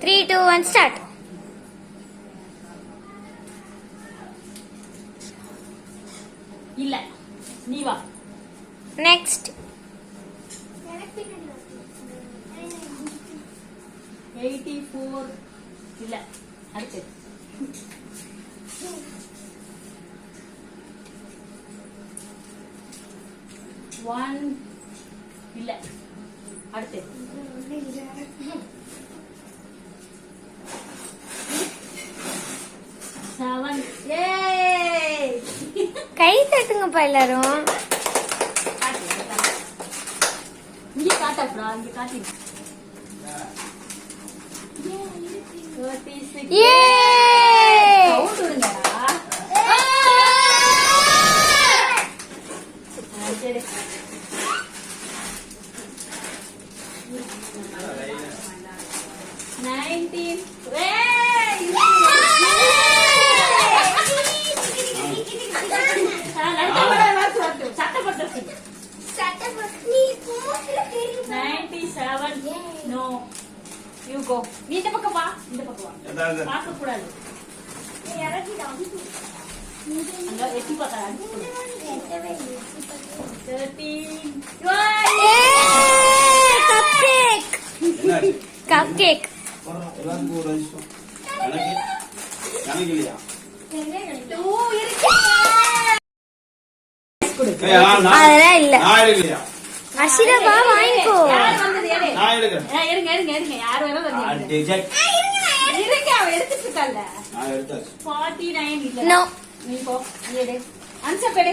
3, 2, 1 start. இல்ல நீ வா. நெக்ஸ்ட் 84 இல்ல அடுத்து 1 இல்ல அடுத்து 7 ஏய் கை தட்டுங்கப்பா எல்லாரும். இங்க காட்டப்ரா இங்க காட்டி 36 ஏ கவுண்ட் விடுங்கடா. சரி 19 97 no you go நீ இந்த பக்கம் வா பார்க்க கூடாது அங்க எட்டி பார்த்தா 13 கப் கேக் அதெல்லாம் இல்ல. அர்ஷிதா வா வாங்கிக்கோ. யார் வேணாலும் எடுத்துட்டு இருக்கால 49 இல்ல நோ நீ போ நீ எடு ஆன்சர் பெடு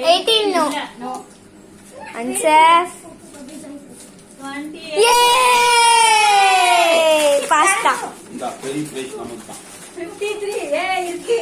18 நோ நோ ஆன்சர் 28 ஏ பாஸ்தா. இந்த பெரிய பிரைஸ் நமக்கு தான் 53 ஏ இருக்கு